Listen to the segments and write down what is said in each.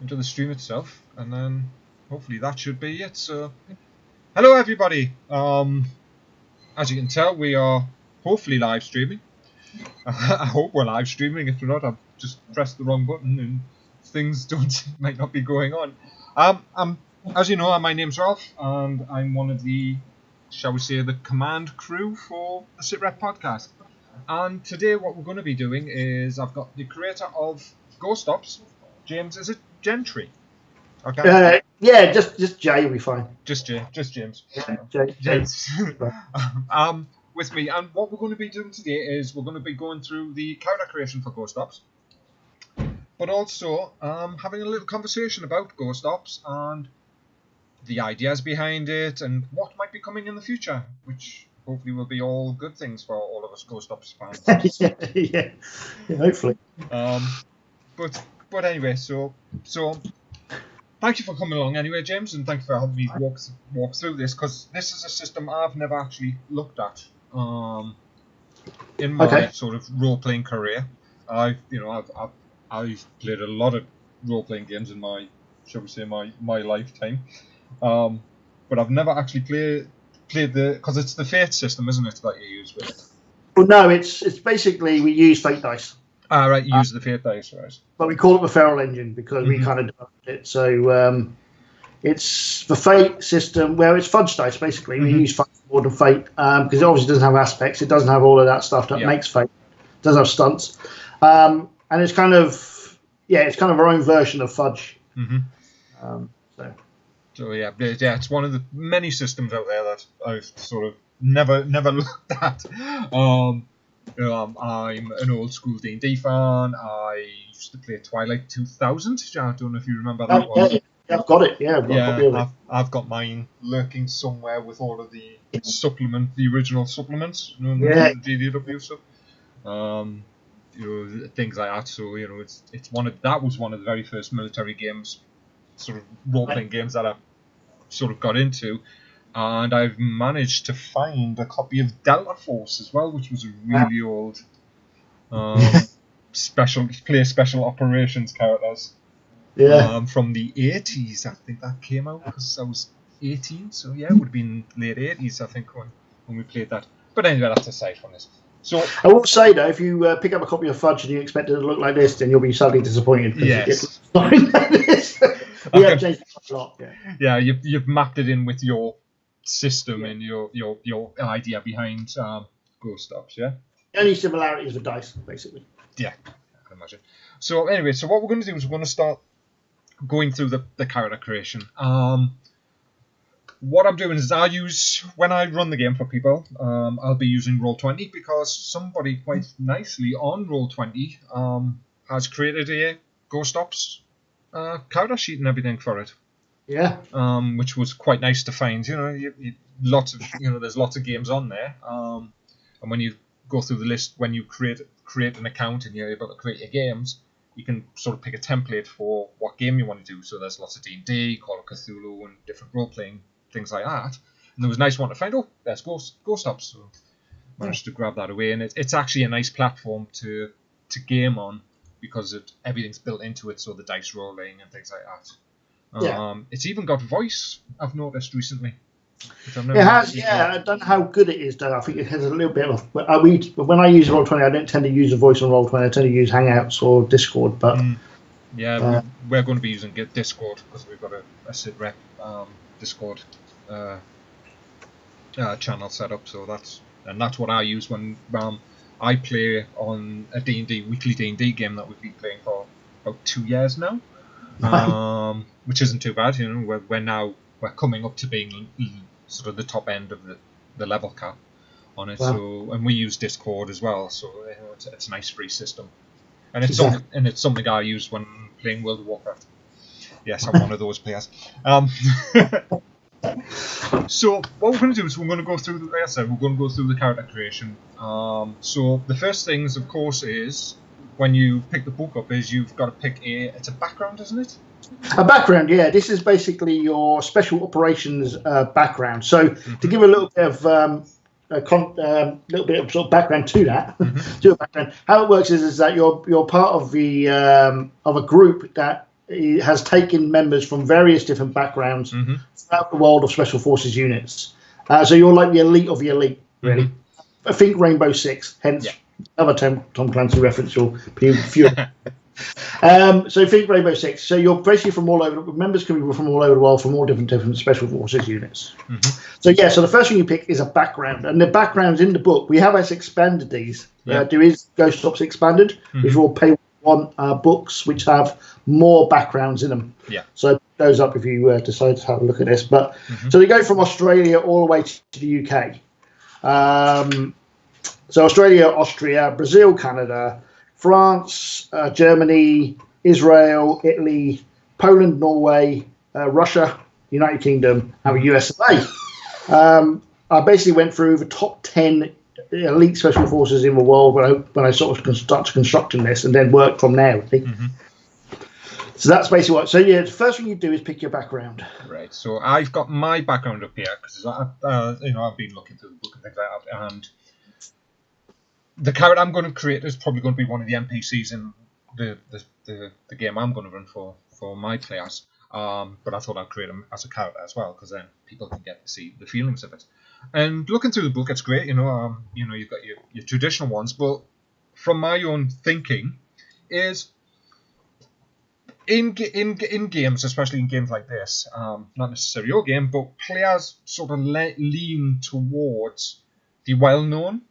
into the stream itself, and then hopefully that should be it. So, hello everybody. As you can tell, we are hopefully live streaming. I hope we're live streaming. If we're not, I've just pressed the wrong button and things might not be going on. As you know, my name's Ralph, and I'm one of the, shall we say, the command crew for the SitRep podcast. And today, what we're going to be doing is I've got the creator of Ghost Ops, James. Is it Gentry? Okay. Yeah, just Jay will be fine. Just James. Yeah, James. With me, and what we're going to be doing today is we're going to be going through the character creation for Ghost Ops, but also having a little conversation about Ghost Ops and the ideas behind it and what might be coming in the future, which hopefully will be all good things for all of us Ghost Ops fans. yeah, hopefully. But anyway, so thank you for coming along anyway, James, and thank you for helping me walk through this, because this is a system I've never actually looked at in my sort of role-playing career. I've played a lot of role-playing games in my, shall we say, my lifetime, but I've never actually played because it's the Fate system, isn't it, that you use with it? Well, no, it's basically we use Fate dice. Ah, right, you use the Fate dice, right? But we call it the Feral Engine because we kind of developed it. So it's the Fate system where it's fudge dice, basically. We use Fudge more than Fate because it obviously doesn't have aspects. It doesn't have all of that stuff that makes Fate. It doesn't have stunts. And it's kind of, it's kind of our own version of Fudge. So yeah, it's one of the many systems out there that I've sort of never looked at. I'm an old school D&D fan. I used to play Twilight 2000. I don't know if you remember that one. Yeah, I've got it. Yeah, I've got mine lurking somewhere with all of the the original supplements, the GDW stuff. Things like that. So that was one of the very first military games, sort of role-playing games that I sort of got into. And I've managed to find a copy of Delta Force as well, which was a really old special operations characters. Yeah. From the 80s, I think that came out, because I was 18. So yeah, it would have been late 80s, I think, when we played that. But anyway, that's aside from this. So I will say though, if you pick up a copy of Fudge and you expect it to look like this, then you'll be sadly disappointed. Yes. We have changed it a lot. Yeah, you've mapped it in with your system and your idea behind Ghost Ops, yeah? The only similarity is the dice, basically. Yeah, I can imagine. So anyway, what we're going to do is we're going to start going through the character creation. What I'm doing is when I run the game for people, I'll be using Roll20, because somebody quite nicely on Roll20 has created a Ghost Ops character sheet and everything for it. Yeah. Which was quite nice to find. There's lots of games on there. And when you go through the list, when you create an account and you're able to create your games, you can sort of pick a template for what game you want to do. So there's lots of D&D, Call of Cthulhu, and different role-playing things like that. And there was a nice one to find. Oh, there's Ghost Ops. So managed to grab that away, and it's actually a nice platform to game on, because everything's built into it. So the dice rolling and things like that. It's even got voice, I've noticed recently. It has, I don't know how good it is, though. I think it has a little bit of... When I use Roll20, I don't tend to use a voice on Roll20. I tend to use Hangouts or Discord, but... we're going to be using Discord, because we've got a SitRep Discord channel set up, so that's what I use when I play on a weekly D&D game that we've been playing for about 2 years now. Which isn't too bad, we're coming up to being sort of the top end of the level cap on it. Wow. So, and we use Discord as well, so it's a nice free system, and it's something I use when playing World of Warcraft. Yes, I'm one of those players. So what we're going to do is we're going to go through, like I said, we're going to go through the character creation. So the first things, of course, is when you pick the book up, is you've got to pick it's a background, isn't it? A background, yeah. This is basically your special operations background. So to give a little bit of sort of background to that, to a background, how it works is that you're part of the of a group that it has taken members from various different backgrounds throughout the world of Special Forces units. So you're like the elite of the elite, really. I think Rainbow Six, hence another Tom Clancy reference. You'll be furious. So think Rainbow Six. So you're basically from all over. Members can be from all over the world, from all different Special Forces units. So so the first thing you pick is a background, and the backgrounds in the book we have expanded these. There is Ghost Ops Expanded, which are all pay one books which have more backgrounds in them. So it goes up if you decide to have a look at this. But so they go from Australia all the way to the UK. So Australia, Austria, Brazil, Canada, France, Germany, Israel, Italy, Poland, Norway, Russia, United Kingdom, and the USA. I basically went through the top 10 elite special forces in the world when I sort of started constructing this, and then worked from there. So that's basically what. So the first thing you do is pick your background. Right. So I've got my background up here because I've been looking through the book and things like that, and the character I'm going to create is probably going to be one of the NPCs in the game I'm going to run for my players. But I thought I'd create him as a character as well, because then people can get to see the feelings of it. And looking through the book, it's great. You've got your traditional ones, but from my own thinking, is in games, especially in games like this, not necessarily your game, but players sort of lean towards the well-known.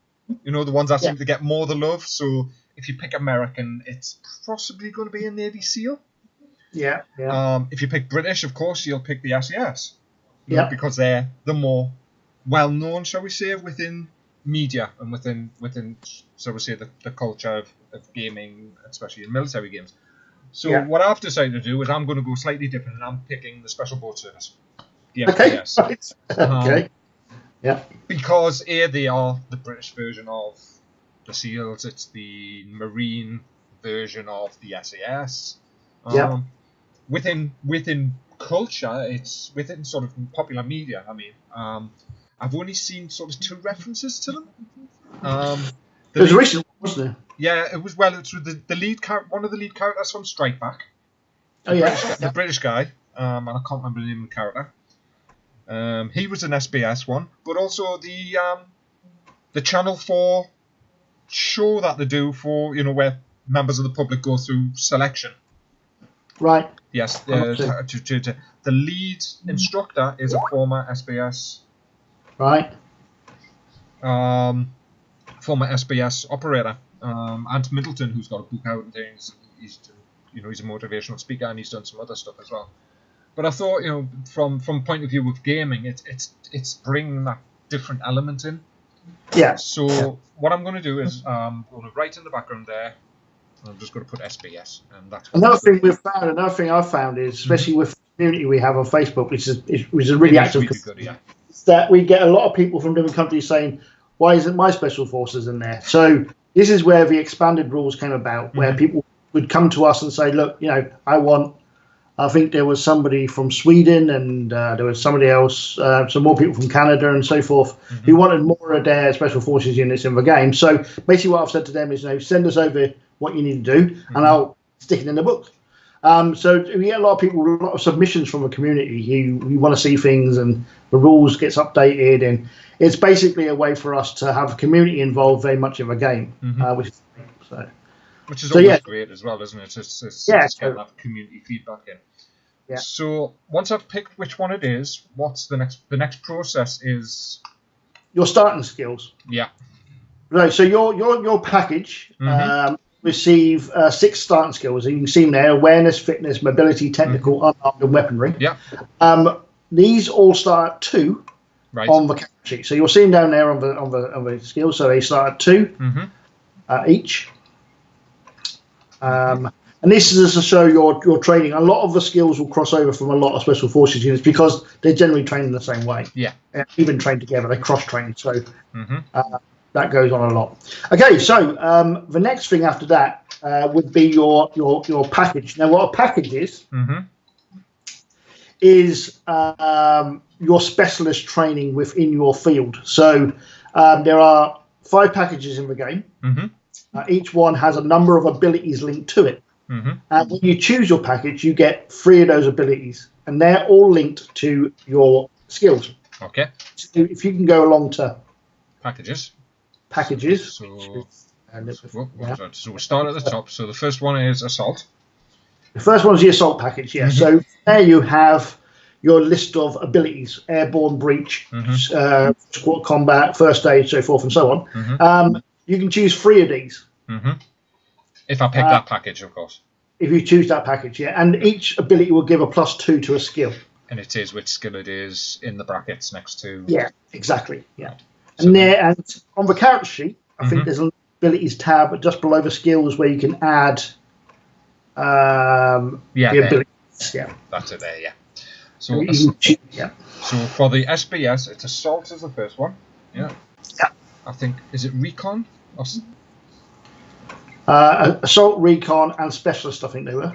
The ones that seem to get more the love. So if you pick American, it's possibly going to be a Navy SEAL. If you pick British, of course, you'll pick the SAS. Because they're the more well-known, shall we say, within media and within so we say, the culture of gaming, especially in military games. So what I've decided to do is I'm going to go slightly different, and I'm picking the Special Boat Service, the SAS. Because they are the British version of the SEALs. It's the Marine version of the SAS. Within culture, it's within sort of popular media. I mean, I've only seen sort of 2 references to them. There's a recent one, wasn't there? Yeah, it was. Well, it's with the lead one of the lead characters from Strike Back. The British guy, and I can't remember the name of the character. He was an SBS one, but also the Channel 4 show that they do for where members of the public go through selection. Right. Yes. The lead instructor is a former SBS. Right. Former SBS operator, Ant Middleton, who's got a book out and things. He's a motivational speaker, and he's done some other stuff as well. But I thought, from point of view of gaming, it's bringing that different element in. So what I'm going to do is I'm going to write in the background there. I'm just going to put SBS, and that's another thing I've found is, especially with the community we have on Facebook, which is a really active. Really good, is that we get a lot of people from different countries saying, "Why isn't my special forces in there?" So this is where the expanded rules came about, where people would come to us and say, "Look, I think there was somebody from Sweden, and there was somebody else, some more people from Canada and so forth, who wanted more of their special forces units in the game." So basically what I've said to them is, send us over what you need to do, and I'll stick it in the book. So we get a lot of people, a lot of submissions from the community who want to see things, and the rules gets updated, and it's basically a way for us to have the community involved very much in the game, which is always great as well, isn't it? It's getting that community feedback in. So once I've picked which one it is, what's the next process is your starting skills. Right. So your package receive 6 starting skills. You can see them there: awareness, fitness, mobility, technical, unarmed, and weaponry. These all start at 2 on the character sheet. So you'll see them down there on the skills. So they start at 2 each. And this is to show your training. A lot of the skills will cross over from a lot of special forces units because they're generally trained in the same way. Even trained together, they cross-train. So that goes on a lot. Okay, so the next thing after that would be your package. Now, what a package is your specialist training within your field. So there are 5 packages in the game. Each one has a number of abilities linked to it. And when you choose your package, you get 3 of those abilities, and they're all linked to your skills. Okay. So if you can go along to packages. So we'll start at the top. So the first one is assault. The first one is the assault package, yeah. So there you have your list of abilities: airborne, breach, squad combat, first aid, so forth and so on. You can choose 3 of these. If I pick that package, of course. If you choose that package, yeah. And each ability will give a +2 to a skill. And it is which skill it is in the brackets next to. Yeah, exactly. Yeah. Right. And on the character sheet, I think there's an abilities tab just below the skills where you can add the abilities. Yeah. That's it there, yeah. So for the SBS, it's assault is the first one. Yeah. Yeah. I think, is it recon? Or... assault, recon, and specialist, I think they were.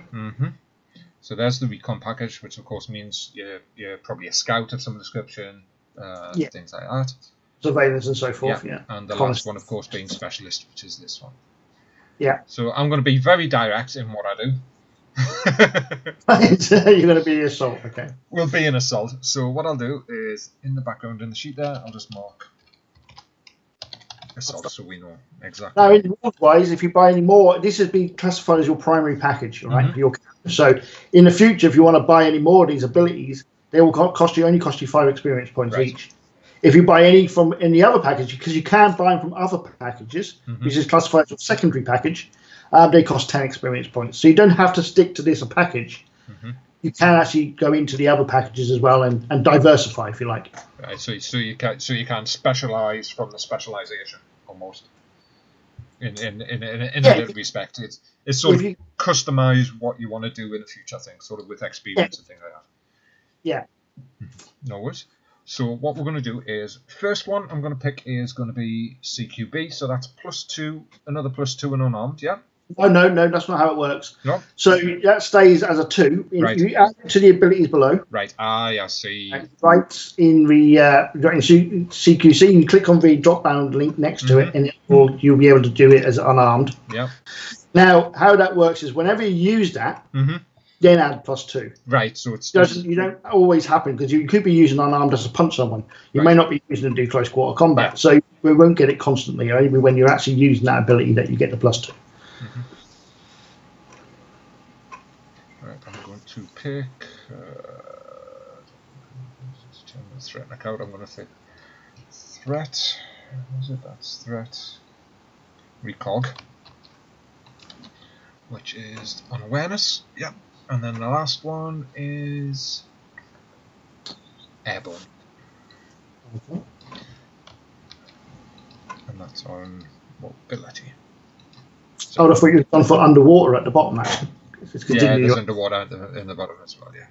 So there's the recon package, which of course means you're probably a scout of some description, things like that. Surveillance and so forth, yeah. And the last one, of course, being specialist, which is this one. Yeah. So I'm going to be very direct in what I do. You're going to be assault, okay. We'll be an assault. So what I'll do is, in the background in the sheet there, I'll just mark assault so we know exactly. Now, in rules-wise, if you buy any more, this has been classified as your primary package, right? For your character. So in the future, if you want to buy any more of these abilities, they will only cost you 5 experience points each. If you buy any from any other package, because you can buy them from other packages, which is classified as a secondary package, they cost 10 experience points. So you don't have to stick to this package. You can actually go into the other packages as well and diversify if you like. Right. So you can specialize from the specialization almost. In a little respect, it's sort of customize what you want to do in the future thing, sort of with experience and things like that. Yeah. No worries. So what we're going to do is, first one I'm going to pick is going to be CQB, so that's +2, another +2 and unarmed, yeah? No, that's not how it works. No? So that stays as a 2. You add to the abilities below. Right, I see. Right in the CQC, you click on the drop-down link next to it, and you'll be able to do it as unarmed. Yeah. Now, how that works is whenever you use that, then add +2. Right, so you don't always happen because you could be using unarmed as to punch someone. You may not be using it to do close quarter combat, so we won't get it constantly. Only when you're actually using that ability that you get the +2. Right, I'm going to pick. Turn the threat back out. I'm going to say threat. What is it? That's threat. Recog, which is on awareness. Yep. And then the last one is airborne. And that's on mobility. So I thought you'd gone for underwater at the bottom, actually. Yeah, there's underwater in the bottom as well, yeah.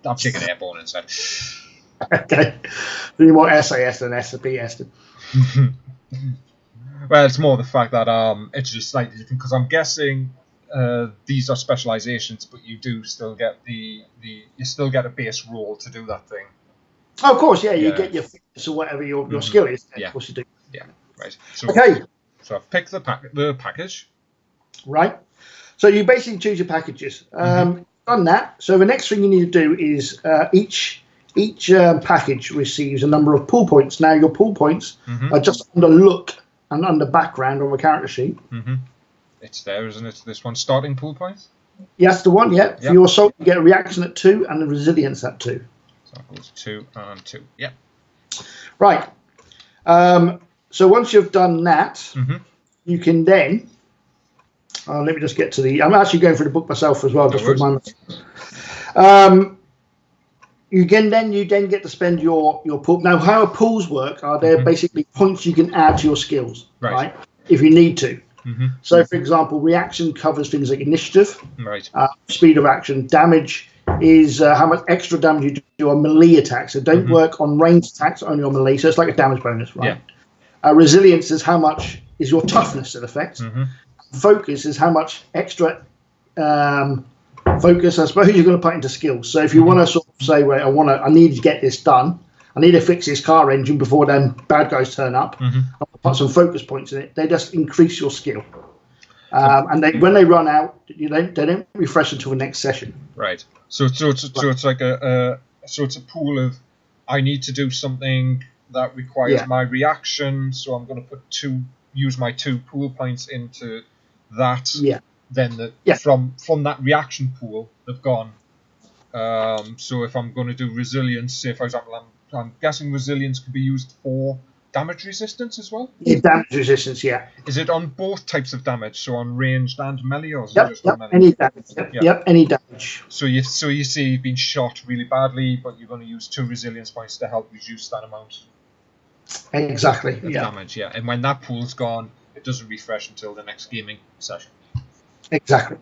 I'm taking airborne instead. Okay. So you want SAS than SBS then? Well, it's more the fact that it's just slightly different, because I'm guessing these are specializations, but you do still get you still get a base role to do that thing. Oh, of course, yeah. You get your fitness or whatever your skill is. Yeah. Of course you do. Yeah, right. So, okay. So I've picked the package. Right. So you basically choose your packages. Done that. So the next thing you need to do is each package receives a number of pull points. Now your pull points are just under look and under background on the character sheet. It's there, isn't it? This one, starting pull points? Yeah, that's the one, yeah. For your assault, you get a reaction at 2 and a resilience at 2. So that goes 2 and 2. Yeah. Right. So once you've done that, you can then... let me just get to the... I'm actually going through the book myself as well, just for my... You then get to spend your pool. Now, how pools work are they're basically points you can add to your skills, right? If you need to. So, for example, reaction covers things like initiative, speed of action. Damage is how much extra damage you do on melee attacks. So don't work on ranged attacks, only on melee. So it's like a damage bonus, right? Resilience is how much is your toughness in effect. Focus is how much extra focus, I suppose, you're going to put into skills. So if you want to sort of say, well, I need to get this done. I need to fix this car engine before them bad guys turn up. I'll put some focus points in it. They just increase your skill. when they run out, they don't refresh until the next session. Right. So it's like it's a pool of, I need to do something that requires my reaction, so I'm going to use my 2 pool points into that. Yeah. Then from that reaction pool, they've gone. So if I'm going to do resilience, say for example, I'm guessing resilience could be used for damage resistance as well? Yeah, damage resistance, yeah. Is it on both types of damage, so on ranged and melee, or is it just on melee? Any damage. Yep, any damage. So you see you've been shot really badly, but you're going to use 2 resilience points to help reduce that amount. Exactly. Of damage, yeah. And when that pool's gone, it doesn't refresh until the next gaming session. Exactly.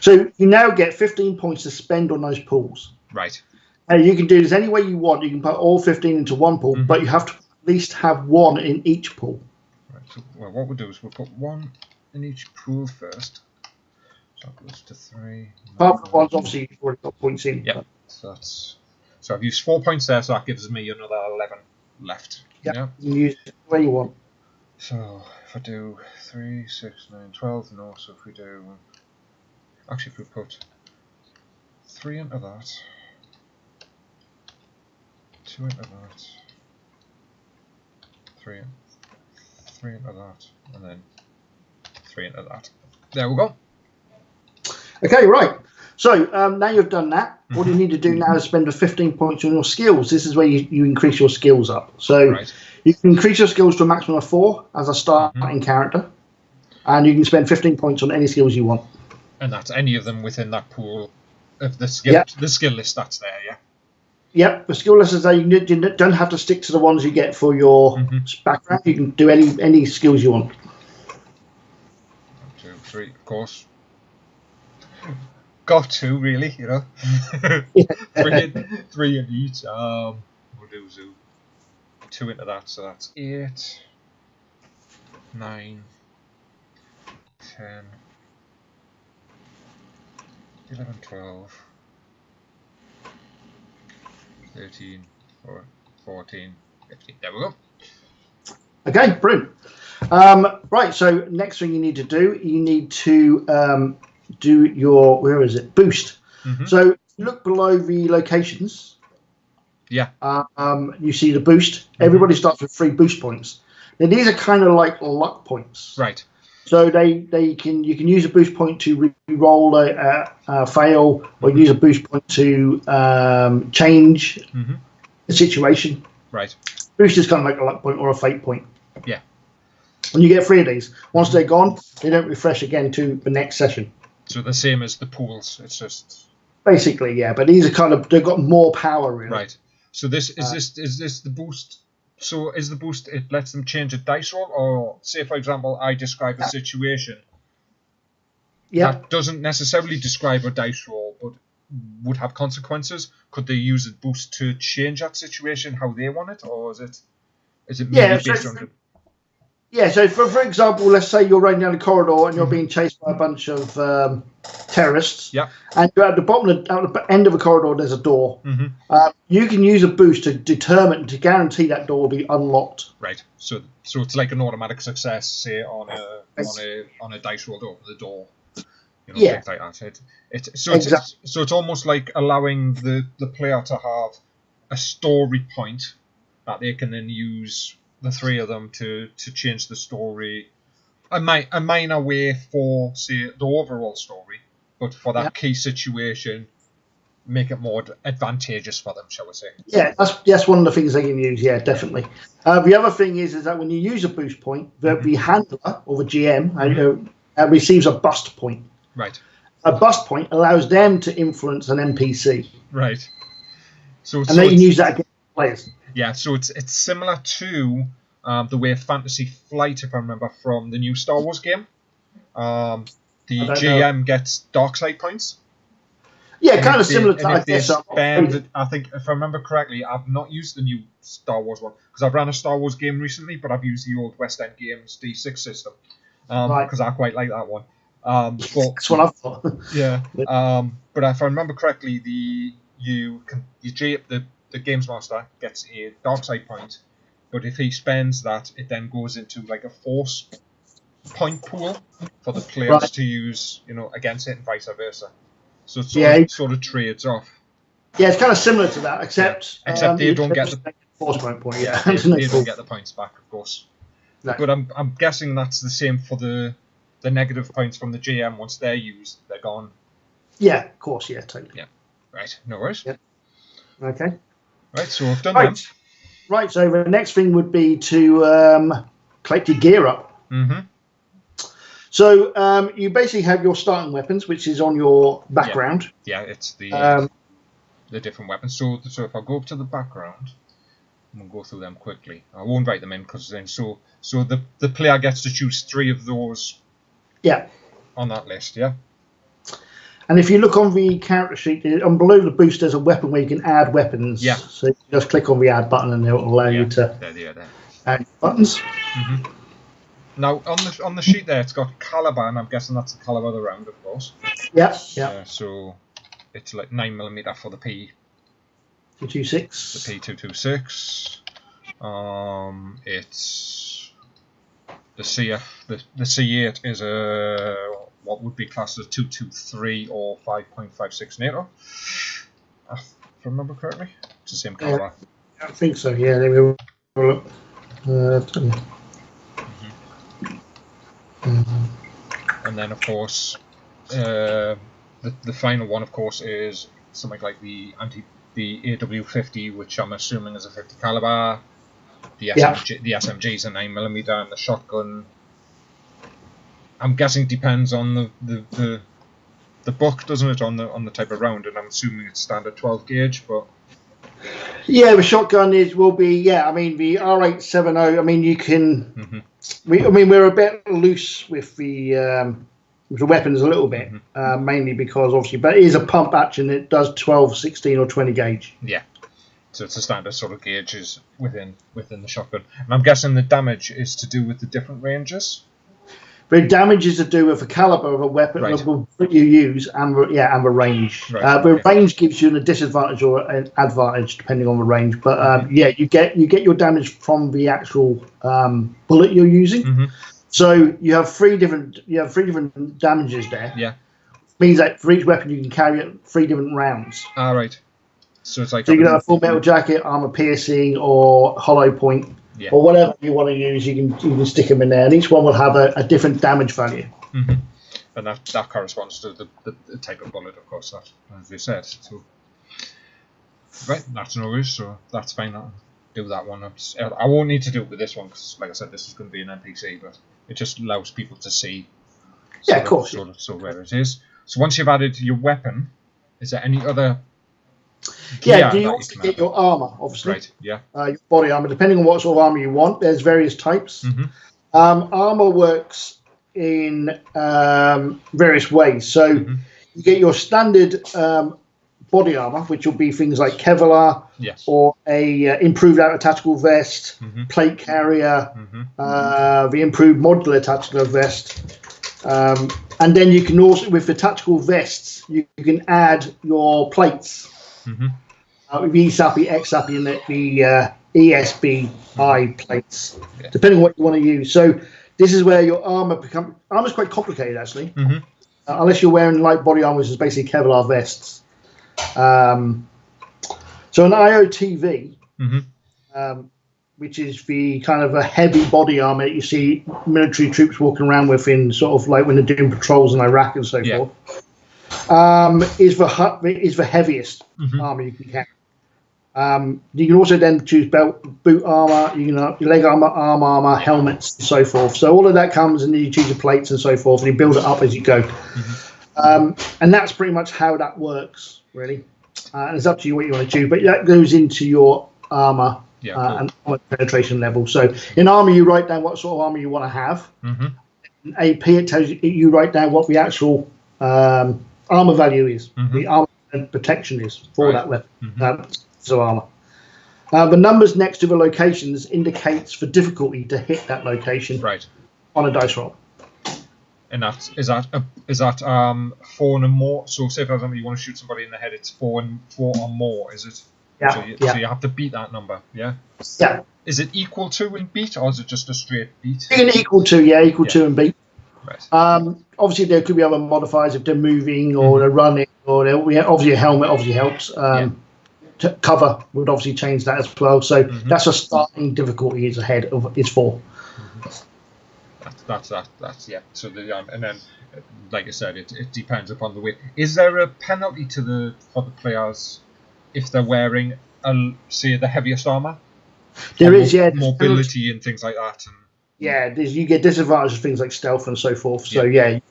So you now get 15 points to spend on those pools. Right. You can do this any way you want. You can put all 15 into one pool, but you have to at least have 1 in each pool. Right. So what we'll do is we'll put 1 in each pool first. So that goes to 3. Apart from the ones, obviously, you've already got points in. Yeah. So I've used 4 points there, so that gives me another 11 left. Yep. Yeah. You can use it the way you want. So if I do 3, 6, 9, 12, no. So if we do, actually, if we put 3 into that, 2 into that, 3 into that, and then 3 into that. There we go. Okay, right. So now you've done that, what you need to do now is spend the 15 points on your skills. This is where you increase your skills up. So you can increase your skills to a maximum of 4 as a starting character, and you can spend 15 points on any skills you want. And that's any of them within that pool of the skill list that's there, yeah? Yep, the skill list is there. You don't have to stick to the ones you get for your background. You can do any skills you want. 1, 2, 3, of course. Got 2, really, you know. 3 in each. We'll do 2 into that, so that's 8, 9, 10, 11, 12, 13, 14, 15. There we go. Okay, brilliant. Right, so next thing you need to do, you need to do your, boost. So look below the locations. Yeah. You see the boost. Everybody starts with 3 boost points. Now these are kind of like luck points. Right. So you can use a boost point to re-roll a fail, or use a boost point to change the situation. Right. Boost is kind of like a luck point or a fate point. Yeah. And you get 3 of these. Once they're gone, they don't refresh again to the next session. So the same as the pools. It's just basically, yeah. But these are they've got more power, really. Right. So this is the boost. So is the boost, it lets them change a dice roll, or say for example I describe a situation that doesn't necessarily describe a dice roll but would have consequences. Could they use a boost to change that situation how they want it, or is it maybe based on Yeah, so for example, let's say you're running down a corridor and you're being chased by a bunch of terrorists. Yeah. And you're at the end of a corridor, there's a door. You can use a boost to guarantee that door will be unlocked. Right. So it's like an automatic success, say on a dice roll to open the door. You know, things like that. So it's almost like allowing the player to have a story point that they can then use, the 3 of them, to change the story a minor way for, say, the overall story, but for that key situation, make it more advantageous for them, shall we say. Yeah, that's one of the things they can use, definitely. The other thing is that when you use a boost point, the handler or the GM receives a bust point. Right. A bust point allows them to influence an NPC. Right. So they can use that against players. Yeah, so it's similar to the way Fantasy Flight, if I remember, from the new Star Wars game. The GM gets dark side points. Yeah, kind of similar to I think, if I remember correctly, I've not used the new Star Wars one, because I've ran a Star Wars game recently, but I've used the old West End Games D6 system, because I quite like that one. But, that's what I thought. Yeah. But if I remember correctly, the Games Master gets a dark side point, but if he spends that, it then goes into like a force point pool for the players Right. to use, against it and vice versa. So it Yeah. sort of trades off. Yeah, it's kind of similar to that, except they don't get the force point. Yeah, they don't get the points back, of course. No. But I'm guessing that's the same for the negative points from the GM. Once they're used, they're gone. Yeah, of course. Yeah, totally. Yeah. Right. No worries. Yep. Okay. Right. So I've done them. Right. So the next thing would be to collect your gear up. Mm-hmm. So you basically have your starting weapons, which is on your background. Yeah, it's the different weapons. So if I go up to the background, I'm gonna go through them quickly. I won't write them in because then so the player gets to choose 3 of those. Yeah. On that list, yeah. And if you look on the character sheet, below the boost, there's a weapon where you can add weapons. Yeah. So you just click on the add button, and it will allow you to add buttons. Mm-hmm. Now on the sheet there, it's got caliber, and I'm guessing that's the caliber of the round, of course. Yeah. Yeah. So it's like 9mm for the P. 226. The P226. It's the CF. The C8 is a what would be classed as 223 or 5.56 NATO. If I remember correctly, it's the same caliber. I think so. Yeah. Let me look. And then, of course, the final one, of course, is something like the AW50, which I'm assuming is a 50 caliber. The SMG is a 9mm, and the shotgun, I'm guessing, depends on the book, doesn't it, on the type of round? And I'm assuming it's standard 12 gauge, but. Yeah, the shotgun will be. Yeah, I mean the R870. I mean you can. Mm-hmm. We're a bit loose with the weapons a little bit, mainly because obviously, but it is a pump action. It does 12, 16, or 20 gauge. Yeah, so it's a standard sort of gauges within the shotgun. And I'm guessing the damage is to do with the different ranges. The damage is to do with the caliber of a weapon that you use and the range. Right, the range gives you a disadvantage or an advantage depending on the range. But you get your damage from the actual bullet you're using. Mm-hmm. So you have three different damages there. Yeah, means that for each weapon you can carry 3 different rounds. Ah, right. So it's like you can have a full metal jacket, armor piercing, or hollow point. Yeah. Or whatever you want to use, you can stick them in there, and each one will have a different damage value. Mm-hmm. And that corresponds to the type of bullet, of course, that, as you said. So, right, that's no worries, so that's fine. I'll do that one. I won't need to do it with this one, because, like I said, this is going to be an NPC, but it just allows people to see of course. So where it is. So once you've added your weapon, is there any other... Yeah, do you also get your armor, obviously? Right, yeah. Your body armor, depending on what sort of armor you want. There's various types. Mm-hmm. Armor works in various ways. So you get your standard body armor, which will be things like Kevlar, or a improved outer tactical vest, plate carrier, the improved modular tactical vest. And then you can also, with the tactical vests, you can add your plates. With ESAPI, XAPI, and the ESBI plates, depending on what you want to use. So this is where your armor's quite complicated, actually. Unless you're wearing light body armor, which is basically Kevlar vests. So an IOTV, which is the kind of a heavy body armor that you see military troops walking around with in sort of like when they're doing patrols in Iraq and so forth. Is the heaviest armor you can carry. You can also then choose boot armor, you can your leg armor, arm armor, helmets, and so forth. So all of that comes, and then you choose your plates and so forth, and you build it up as you go. And that's pretty much how that works, really. And it's up to you what you want to choose, but that goes into your armor and penetration level. So in armor, you write down what sort of armor you want to have. In AP, it tells you write down what the actual armor value is, the armor and protection is for that weapon, so armor. The numbers next to the locations indicates the difficulty to hit that location on a dice roll. And is that 4 and more? So say for example you want to shoot somebody in the head, it's 4 or more, is it? Yeah. So you have to beat that number. Yeah. Yeah. Is it equal to and beat, or is it just a straight beat? Equal to and beat. Right. Obviously, there could be other modifiers if they're moving or they're running, or obviously a helmet obviously helps. Cover would obviously change that as well. So that's a starting difficulty is ahead of is 4. That's yeah. So and then, like I said, it depends upon the weight. Is there a penalty for the players if they're wearing say the heaviest armor? There is, mobility and things like that. And you get disadvantages, things like stealth and so forth. So you get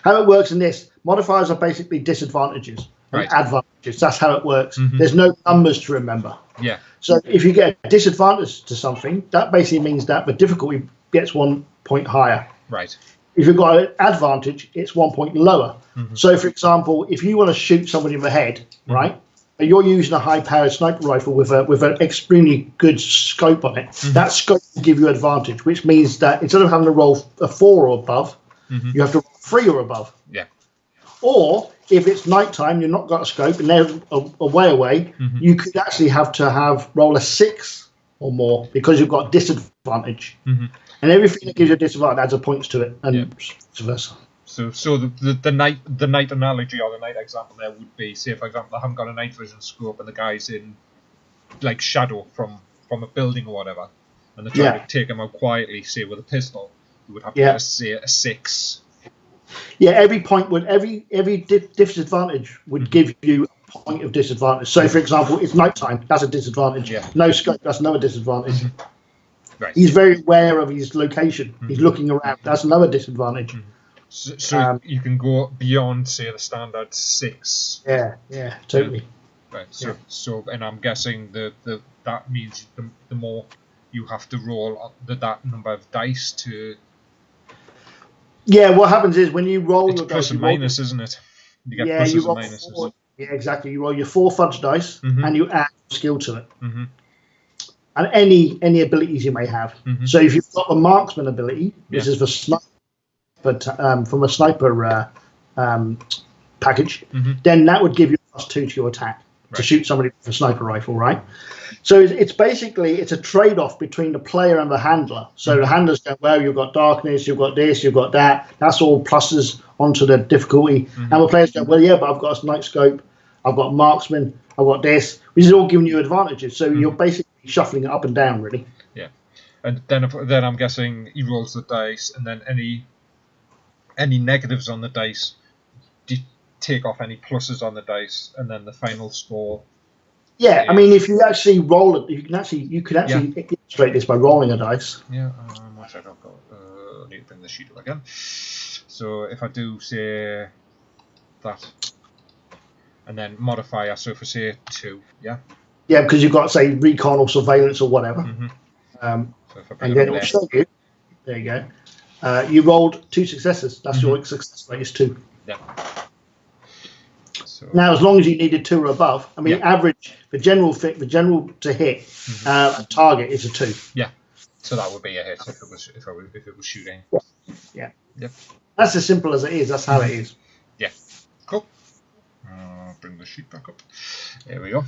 how it works in this. Modifiers are basically disadvantages and advantages. That's how it works. There's no numbers to remember. Yeah. So if you get a disadvantage to something, that basically means that the difficulty gets 1 point higher. Right. If you've got an advantage, it's 1 point lower. So, for example, if you want to shoot somebody in the head, right, and you're using a high-powered sniper rifle with an extremely good scope on it, that scope will give you advantage, which means that instead of having to roll a 4 or above, you have to roll 3 or above. Yeah. Or if it's nighttime, you've not got a scope, and they're a way away, you could actually have to roll a 6 or more because you've got disadvantage. And everything that gives you a disadvantage adds a points to it, and vice versa. So the night analogy or the night example there would be, say for example, I haven't got a night vision scope and the guy's in like shadow from a building or whatever, and they're trying to take him out quietly, say with a pistol, you would have to get a 6. Yeah, every disadvantage would give you a point of disadvantage. So, for example, it's nighttime, that's a disadvantage. Yeah. No scope, that's another disadvantage. Right. He's very aware of his location. He's looking around. That's another disadvantage. So you can go beyond, say, the standard 6. Yeah, totally. Right. So and I'm guessing that means the more you have to roll that number of dice to. Yeah, what happens is when you roll it's your plus dice, and minus, isn't it? You get pluses you roll and minuses. 4, exactly. You roll your 4 fudge dice and you add skill to it. And any abilities you may have. So if you've got the marksman ability, this is for sniper, from a sniper package, then that would give you +2 to your attack to shoot somebody with a sniper rifle, right? So it's basically a trade-off between the player and the handler. So the handler's going, well, you've got darkness, you've got this, you've got that. That's all pluses onto the difficulty. And the player's going, well, yeah, but I've got a night scope, I've got marksman, I've got this, which is all giving you advantages. So you're basically shuffling it up and down, really. Yeah, and then I'm guessing he rolls the dice, and then any negatives on the dice, take off any pluses on the dice, and then the final score. Yeah, I mean, if you actually roll it, you can actually illustrate this by rolling a dice. Yeah, one second, I need to bring the sheet up again. So if I do say that, and then modifier, so if I say 2, yeah. Yeah, because you've got, say, recon or surveillance or whatever. So and then it'll show you. There you go. You rolled 2 successes. That's your success rate is 2. Yeah. So, now, as long as you needed 2 or above, I mean, average, the general to hit a target is a 2. Yeah. So that would be a hit if it was shooting. Yeah. Yep. That's as simple as it is. That's how it is. Yeah. Cool. Bring the sheet back up. There we go.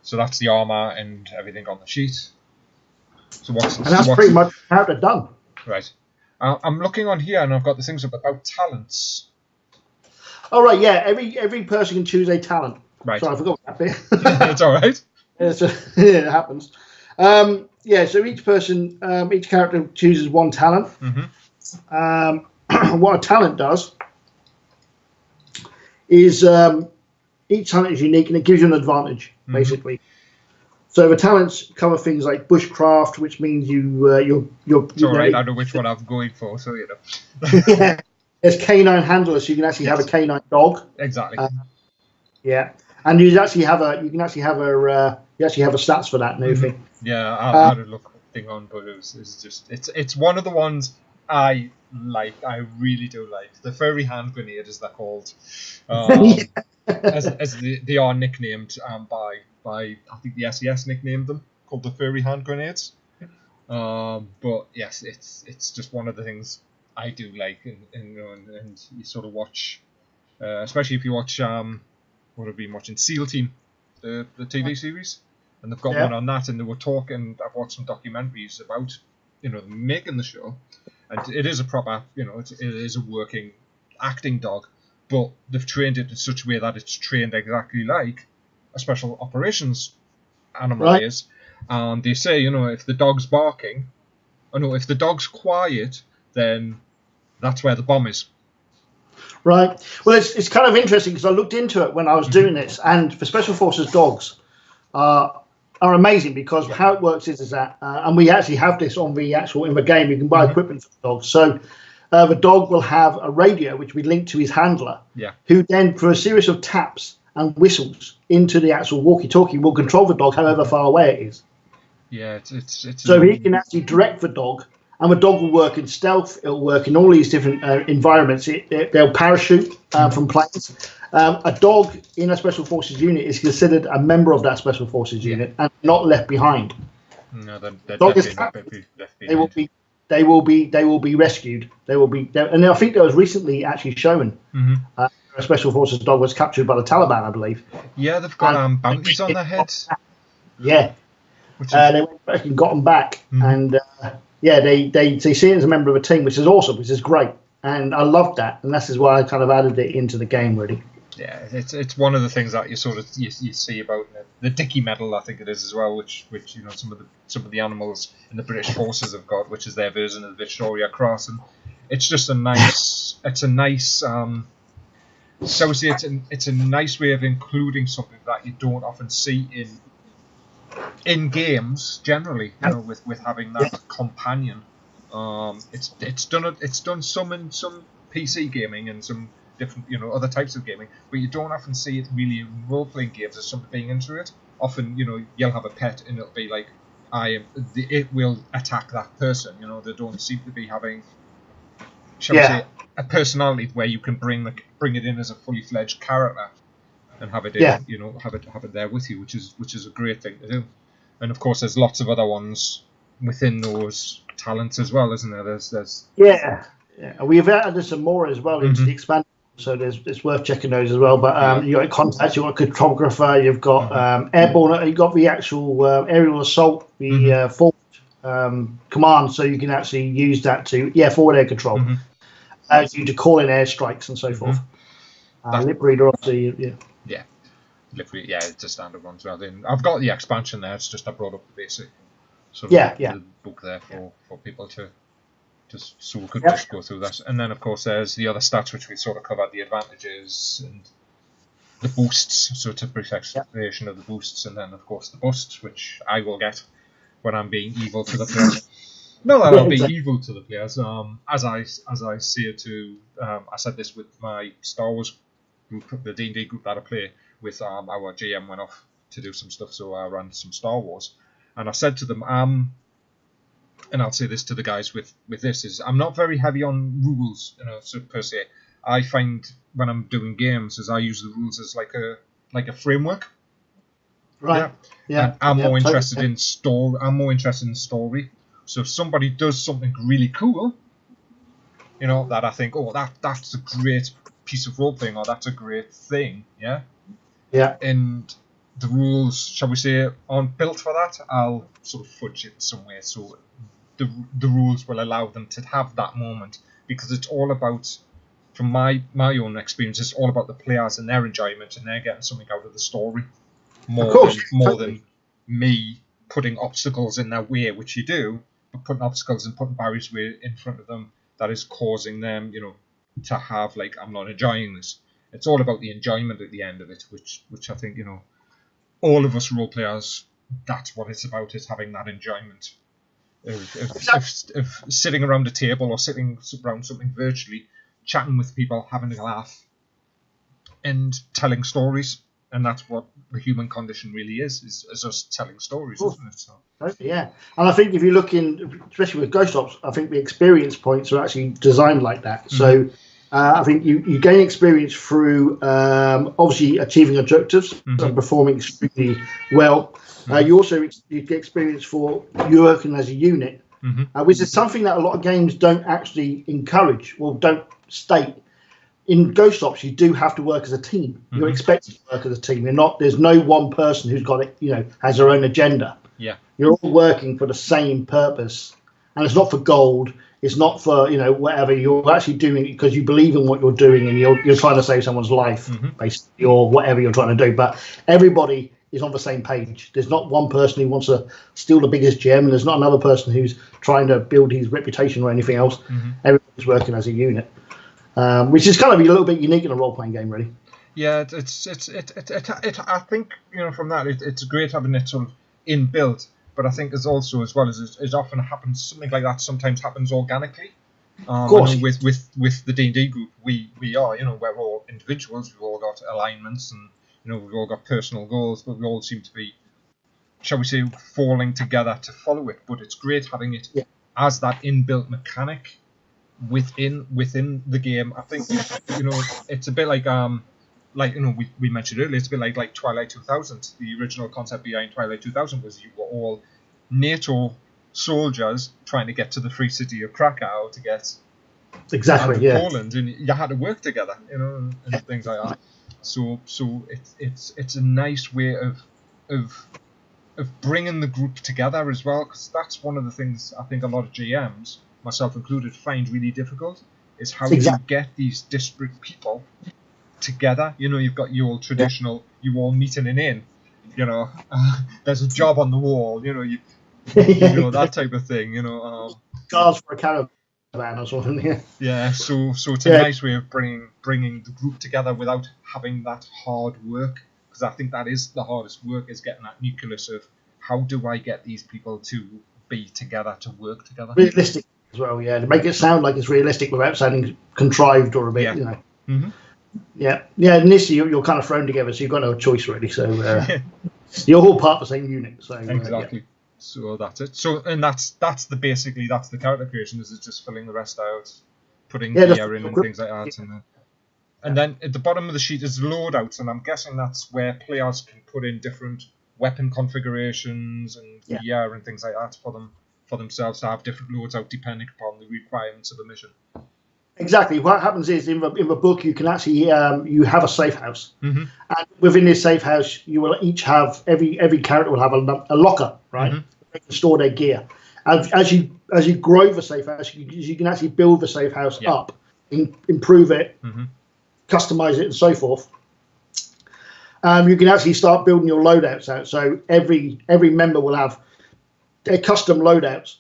So that's the armor and everything on the sheet. So that's pretty much how they're done. Right. I'm looking on here and I've got the things about talents. Oh right, yeah. Every person can choose a talent. Right. Sorry, I forgot that bit. It's all right. It happens. So each person, each character chooses one talent. What a talent does is each talent is unique and it gives you an advantage, basically. So the talents cover things like bushcraft, which means you're. It's all right. I know which one I'm going for, so you know. Yeah. There's canine handler, so you can actually have a canine dog. Exactly. Yeah, and you can actually have a stats for that and everything. Yeah, I had a look thing on, but it's one of the ones I like. I really do like the furry hand grenade, as they're called. As they are nicknamed by I think the SES nicknamed them, called the furry hand grenades. But yes, it's just one of the things I do like, and you sort of watch, especially if you watch what have we been watching, SEAL Team. the TV series, and they've got one on that, and they were talking. I've watched some documentaries about making the show, and it is a proper it is a working acting dog, but they've trained it in such a way that it's trained exactly like a special operations animal is. And they say if the dog's barking, if the dog's quiet, then that's where the bomb is. Right. Well, it's kind of interesting because I looked into it when I was doing this, and for Special Forces dogs are amazing because how it works is that, and we actually have this in the game, you can buy equipment for the dogs. So the dog will have a radio which we link to his handler, who then, for a series of taps and whistles into the actual walkie-talkie, will control the dog however far away it is. Yeah, it's so he can actually direct the dog, and the dog will work in stealth. It'll work in all these different environments. They'll parachute from planes. A dog in a Special Forces unit is considered a member of that Special Forces unit and not left behind. No, they're definitely not left behind. They will be rescued. And I think there was recently actually shown a Special Forces dog was captured by the Taliban, I believe. Yeah, they've got bounties on their heads. Yeah, they went back and got them back, and they see it as a member of a team, which is awesome, which is great, and I loved that, and this is why I kind of added it into the game, really. Yeah, it's one of the things that you see about the Dickey medal, I think it is as well, which some of the animals in the British forces have got, which is their version of the Victoria Cross, and it's just a nice so it's a nice way of including something that you don't often see in games generally, with having that companion. It's done some in some PC gaming and some different other types of gaming, but you don't often see it really in role-playing games as something being into it. Often you'll have a pet and it'll be like it will attack that person. They don't seem to be having, shall we say, a personality where you can bring it in as a fully fledged character and have it have it there with you, which is a great thing to do. And of course, there's lots of other ones within those talents as well, isn't there? There's we've added some more as well into the expansion, so it's worth checking those as well. But you've got contacts, you've got a cartographer, you've got airborne, you've got the actual aerial assault, the forward command, so you can actually use that to forward air control, you to call in airstrikes and so forth. Lip reader, obviously, Literally, it's a standard one as well. Then I've got the expansion there. It's just I brought up the basic sort of the book there for people to so we could just go through that. And then of course there's the other stats which we sort of covered, the advantages and the boosts. So it's a brief explanation of the boosts, and then of course the busts, which I will get when I'm being evil to the players. Not that I'll be evil to the players. As I say it to, I said this with my Star Wars group, the D&D group that I play with. Our GM went off to do some stuff, so I ran some Star Wars, and I said to them, and I'll say this to the guys with this, is I'm not very heavy on rules, so per se. I find when I'm doing games, is I use the rules as like a framework. Right. Yeah. I'm more interested in story. I'm more interested in story. So if somebody does something really cool, that I think, that's a great piece of role playing, or that's a great thing, yeah. And the rules, shall we say, aren't built for that. I'll sort of fudge it some way, so the rules will allow them to have that moment, because it's all about, from my own experience, it's all about the players and their enjoyment, and they're getting something out of the story more than me putting obstacles in their way, which you do, but putting obstacles and putting barriers in front of them that is causing them, to have I'm not enjoying this. It's all about the enjoyment at the end of it, which I think all of us role players, that's what it's about, is having that enjoyment of sitting around a table or sitting around something virtually, chatting with people, having a laugh, and telling stories. And that's what the human condition really is us telling stories, isn't it? So. Yeah, and I think if you look in, especially with Ghost Ops, I think the experience points are actually designed like that. So I think you gain experience through obviously achieving objectives and performing extremely well. You also get experience for you working as a unit, which is something that a lot of games don't actually encourage or don't state. in Ghost Ops, you do have to work as a team. You're expected to work as a team. You're not. There's no one person who's got it. Has their own agenda. Yeah. You're all working for the same purpose, and it's not for gold. It's not for whatever. You're actually doing it because you believe in what you're doing, and you're trying to save someone's life, basically, or whatever you're trying to do. But everybody is on the same page. There's not one person who wants to steal the biggest gem, and there's not another person who's trying to build his reputation or anything else. Everybody's working as a unit. Which is kind of a little bit unique in a role-playing game, really. Yeah, it's I think from that it's great having it sort of inbuilt, but I think there's also, as well as it often happens, something like that sometimes happens organically. Of course. With the D&D group, we are we're all individuals, we've all got alignments, and we've all got personal goals, but we all seem to be, shall we say, falling together to follow it. But it's great having it as that inbuilt mechanic within the game. I think it's a bit like we mentioned earlier, it's a bit like Twilight 2000. The original concept behind Twilight 2000 was you were all NATO soldiers trying to get to the free city of Krakow to get out of Poland, and you had to work together, and things like that. So it's a nice way of bringing the group together as well, because that's one of the things I think a lot of GMs, myself included, find really difficult, is how you get these disparate people together. You've got your old traditional, you all meet in an inn, there's a job on the wall, that type of thing, Cars for a caravan or something. Yeah, so it's a nice way of bringing the group together without having that hard work, because I think that is the hardest work, is getting that nucleus of how do I get these people to be together, to work together. Realistic as well, to make it sound like it's realistic without sounding contrived or a bit, Yeah, initially you're kind of thrown together, so you've got no choice really. So you're all part of the same unit. So exactly. So that's it. So and that's the character creation. Is just filling the rest out, putting gear in and things like that, and then at the bottom of the sheet is loadouts, and I'm guessing that's where players can put in different weapon configurations and gear and things like that for themselves to have different loadouts depending upon the requirements of the mission. Exactly. What happens is in the book you can actually you have a safe house, and within this safe house you will each have every character will have a locker, right? They can store their gear. As you grow the safe house, you can actually build the safe house up, improve it, customize it, and so forth. You can actually start building your loadouts out. So every member will have their custom loadouts.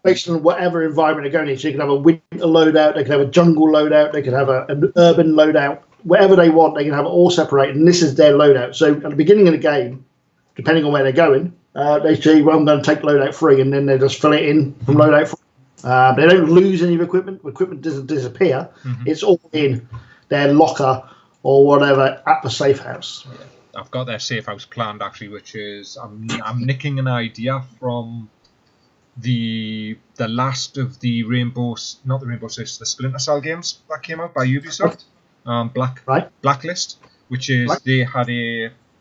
Based on whatever environment they're going in. So you can have a winter loadout, they can have a jungle loadout, they can have an urban loadout, whatever they want, they can have it all separated, and this is their loadout. So at the beginning of the game, depending on where they're going, they say, well, I'm going to take loadout 3, and then they just fill it in from loadout 4. They don't lose any equipment. Equipment doesn't disappear. It's all in their locker or whatever at the safe house. I've got their safe house planned, actually, which is, I'm nicking an idea from the last of the the Splinter Cell games that came out by Ubisoft, Blacklist, which is they had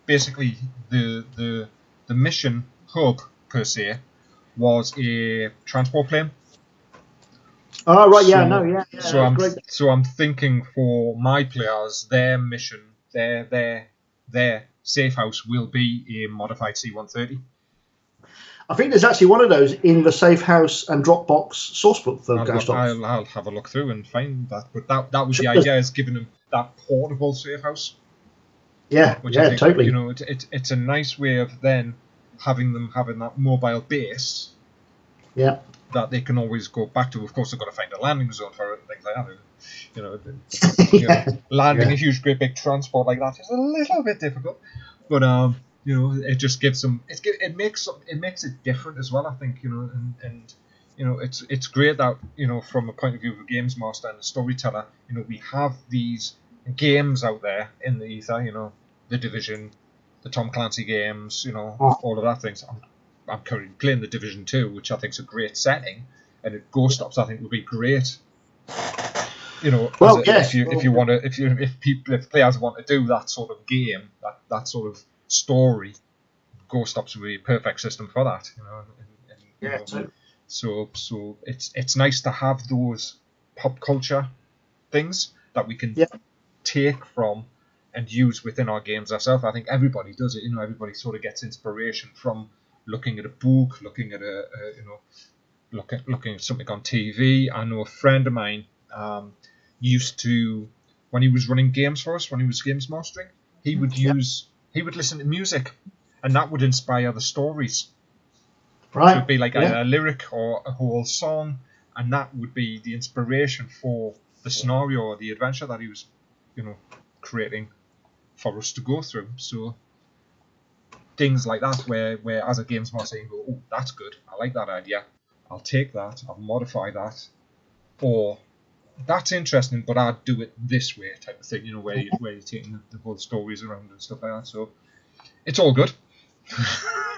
basically the mission hub per se was a transport plane. Oh right, So I'm thinking for my players, their mission, their safe house will be a modified C-130. I think there's actually one of those in the Safe House and Dropbox sourcebook for Ghost Ops. I'll have a look through and find that. But that was the idea, is giving them that portable safe house. Yeah, which I think, totally. It's a nice way of then having that mobile base. Yeah. That they can always go back to. Of course, they've got to find a landing zone for it and things like that. Landing a huge, great big transport like that is a little bit difficult, but it just gives them. It makes it different as well. I think and it's great that from a point of view of a games master and a storyteller, we have these games out there in the ether. The Division, the Tom Clancy games, all of that things. I'm currently playing the Division 2, which I think is a great setting, and Ghost Ops I think would be great. If players want to do that sort of game, that sort of story, Ghost Ops would be a perfect system for that. So it's nice to have those pop culture things that we can take from and use within our games ourselves. I think everybody does it. Everybody sort of gets inspiration from looking at a book, looking at looking at something on TV. I know a friend of mine used to, when he was running games for us, when he was games mastering, he would listen to music, and that would inspire the stories. Right. So it'd be like a lyric or a whole song, and that would be the inspiration for the scenario or the adventure that he was, creating for us to go through. So things like that, where as a games master, you go, oh, that's good, I like that idea, I'll take that, I'll modify that, or that's interesting, but I'd do it this way, type of thing. Where you're taking the whole stories around and stuff like that. So it's all good.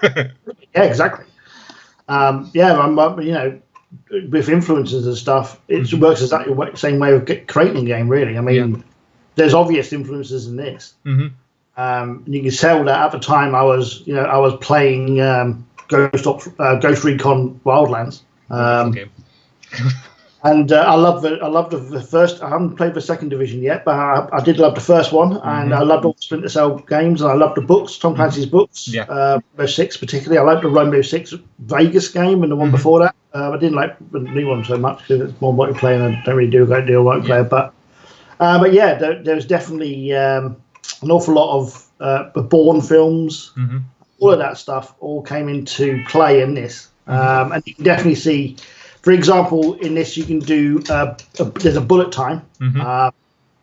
Yeah, exactly. With influences and stuff, it works exactly the same way of creating a game, really. I mean, there's obvious influences in this. And you can tell that at the time I was playing Ghost Recon Wildlands. And I love the first. I haven't played the second division yet, but I did love the first one, and I loved all the Splinter Cell games, and I loved the books, Tom Clancy's books. Rainbow Six particularly. I liked the Rainbow Six Vegas game and the one before that. I didn't like the new one so much because it's more multiplayer, and I don't really do a great deal of multiplayer. But yeah, there's definitely an awful lot of the Bourne films. All of that stuff all came into play in this, and you can definitely see. For example, in this, you can do there's a bullet time,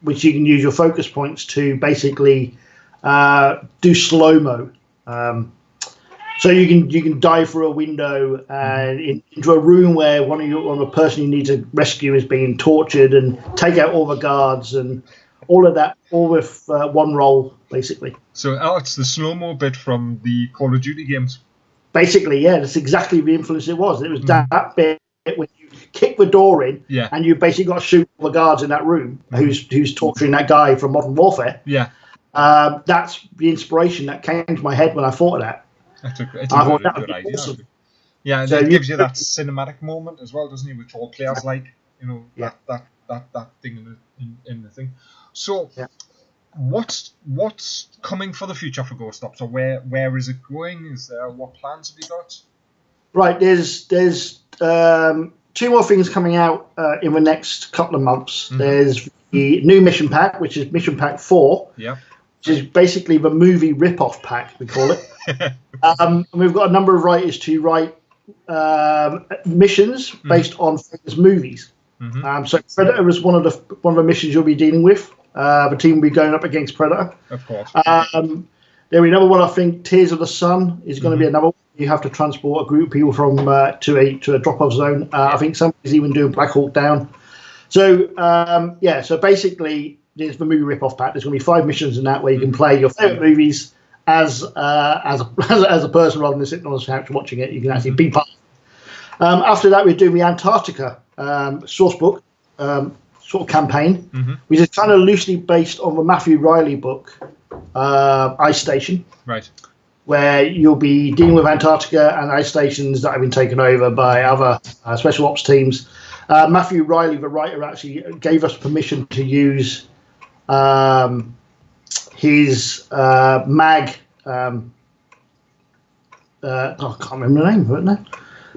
which you can use your focus points to basically do slow mo. So you can dive through a window into a room where one of the person you need to rescue is being tortured, and take out all the guards and all of that, all with one roll, basically. So Alex, the slow mo bit from the Call of Duty games. Basically, yeah, that's exactly the influence it was. It was that bit. When you kick the door in, and you basically got to shoot all the guards in that room who's torturing that guy from Modern Warfare. That's the inspiration that came to my head when I thought of that. It's a good idea. Awesome. Yeah, and so it gives you that cinematic moment as well, doesn't it? Which all players like, that thing in the thing. So, what's coming for the future for Ghost Ops, or where is it going? Is there what plans have you got? Right, there's 2 more things coming out in the next couple of months. There's the new mission pack, which is Mission Pack 4, which is basically the movie rip-off pack, we call it. And we've got a number of writers to write missions based on famous movies. So Predator is one of the missions you'll be dealing with. The team will be going up against Predator. Of course. There'll be another one, I think, Tears of the Sun is going to be another one. You have to transport a group of people from to a drop-off zone. I think somebody's even doing Black Hawk Down. So so basically, there's the movie rip-off pack. There's going to be 5 missions in that where you can play your favourite movies as a person rather than sitting on the couch watching it. You can actually be part. After that, we're doing the Antarctica source book sort of campaign, which is kind of loosely based on the Matthew Riley book, Ice Station. Right. Where you'll be dealing with Antarctica and ice stations that have been taken over by other special ops teams. Matthew Riley, the writer, actually gave us permission to use his mag. I can't remember the name of it now.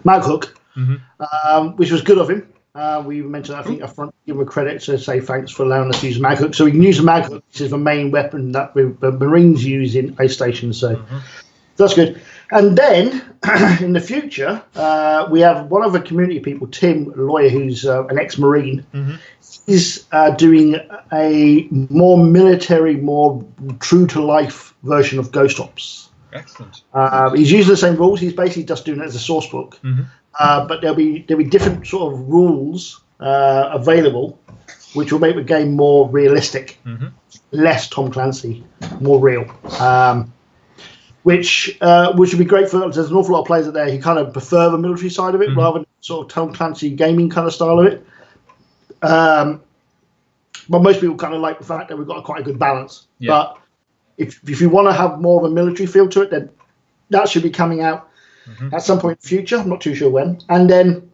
Mag Hook, which was good of him. We mentioned, I think, up front, give him a credit to say thanks for allowing us to use Mag Hook. So we can use the Mag Hook, which is the main weapon that the Marines use in ice stations. So that's good. And then in the future, we have one of the community people, Tim, a lawyer who's an ex-Marine, is doing a more military, more true-to-life version of Ghost Ops. Excellent. He's using the same rules. He's basically just doing it as a source book. But there'll be different sort of rules available, which will make the game more realistic, less Tom Clancy, more real. Which would be great for. There's an awful lot of players out there who kind of prefer the military side of it rather than sort of Tom Clancy gaming kind of style of it. But most people kind of like the fact that we've got quite a good balance. But if you want to have more of a military feel to it, then that should be coming out at some point in the future. I'm not too sure when. And then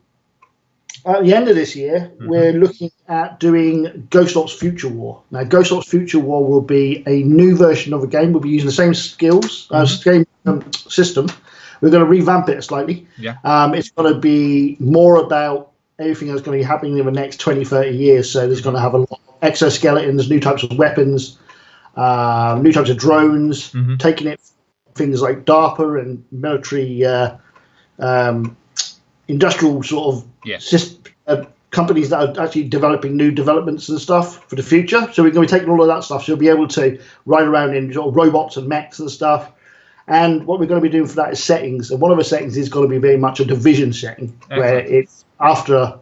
at the end of this year, we're looking at doing Ghost Ops Future War. Now, Ghost Ops Future War will be a new version of the game. We'll be using the same skills, same system. We're going to revamp it slightly. Yeah. It's going to be more about everything that's going to be happening in the next 20, 30 years. So there's going to have a lot of exoskeletons, new types of weapons, new types of drones, taking it things like DARPA and military industrial sort of companies that are actually developing new developments and stuff for the future. So we're going to be taking all of that stuff. So you'll be able to ride around in sort of robots and mechs and stuff. And what we're going to be doing for that is settings. And one of the settings is going to be very much a Division setting, where it's after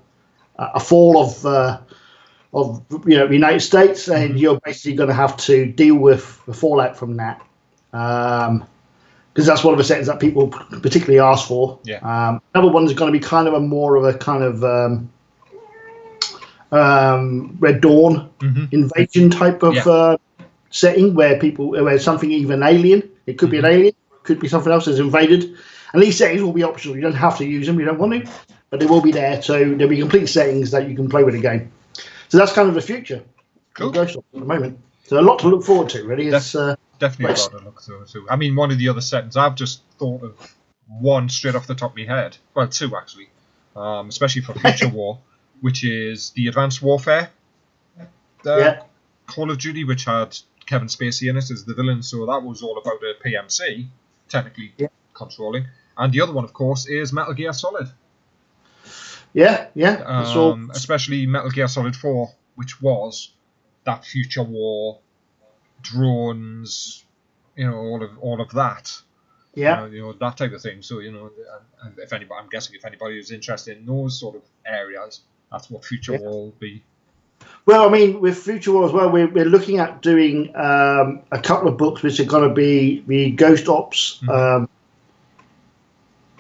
a fall of the United States, and you're basically going to have to deal with the fallout from that. Because that's one of the settings that people particularly ask for. Yeah. Another one is going to be kind of a kind of Red Dawn invasion type of setting, where something even alien. It could be an alien, it could be something else that's invaded. And these settings will be optional. You don't have to use them. You don't want to, but they will be there. So there'll be complete settings that you can play with the game. So that's kind of the future. Cool. Ghost Ops at the moment. So a lot to look forward to, really. It's definitely a lot to look forward to. I mean, one of the other settings, I've just thought of one straight off the top of my head. Well, two actually, especially for Future War, which is the Advanced Warfare Call of Duty, which had Kevin Spacey in it as the villain. So that was all about a PMC, technically controlling. And the other one, of course, is Metal Gear Solid. Yeah. Especially Metal Gear Solid 4, which was that Future War, drones, all of that. Yeah. That type of thing. So, I'm guessing if anybody is interested in those sort of areas, that's what Future War will be. Well, I mean, with Future War as well, we're looking at doing a couple of books which are going to be the Ghost Ops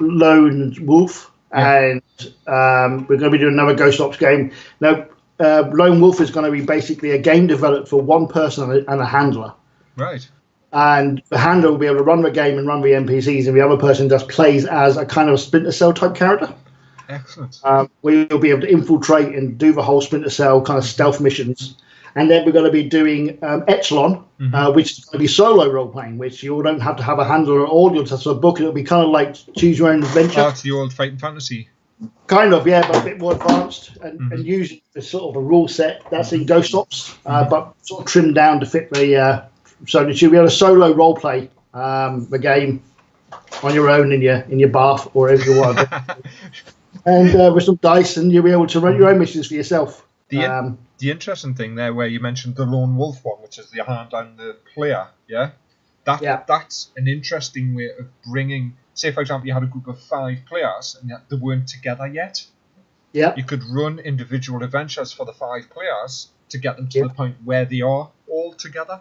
Lone Wolf, and we're going to be doing another Ghost Ops game. Now, Lone Wolf is going to be basically a game developed for one person and a handler. Right. And the handler will be able to run the game and run the NPCs, and the other person just plays as a kind of Splinter Cell type character. Excellent. We'll be able to infiltrate and do the whole Splinter Cell kind of stealth missions. And then we're going to be doing Echelon, which is going to be solo role-playing, which you don't have to have a handler at all. You'll just have a book. It'll be kind of like choose your own adventure. Oh, it's the old Fighting Fantasy. Kind of, yeah, but a bit more advanced. And using the sort of a rule set that's in Ghost Ops, but sort of trimmed down to fit the... so that you'll be able to solo role-play the game on your own in your bath or wherever you want. And with some dice, and you'll be able to run your own missions for yourself. The interesting thing there, where you mentioned the Lone Wolf one, which is the hand and the player, that's an interesting way of bringing. Say, for example, you had a group of 5 players and they weren't together yet. Yeah, you could run individual adventures for the 5 players to get them to the point where they are all together.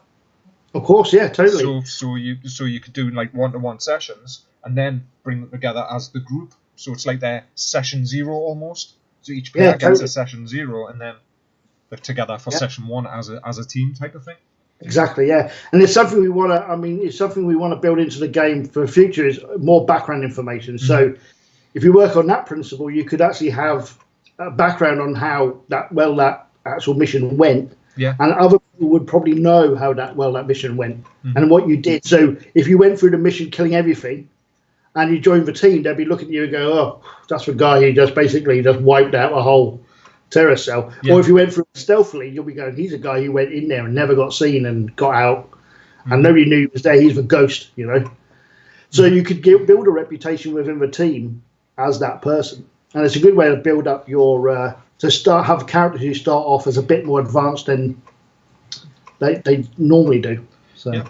Of course, yeah, totally. So you could do like 1-to-1 sessions and then bring them together as the group. So it's like their session 0 almost. So each player gets a session 0, and then they're together for session 1 as a team type of thing. Exactly, yeah. And it's something we want to. I mean, it's something we want to build into the game for the future. Is more background information. So if you work on that principle, you could actually have a background on how that actual mission went. Yeah. And other people would probably know how that mission went and what you did. So if you went through the mission killing everything, and you join the team, they'll be looking at you and go, "Oh, that's the guy who just wiped out a whole terrorist cell." Yeah. Or if you went through stealthily, you'll be going, "He's a guy who went in there and never got seen and got out, and nobody knew he was there. He's the ghost," So you could build a reputation within the team as that person, and it's a good way to build up your have characters who start off as a bit more advanced than they normally do. So. Yeah.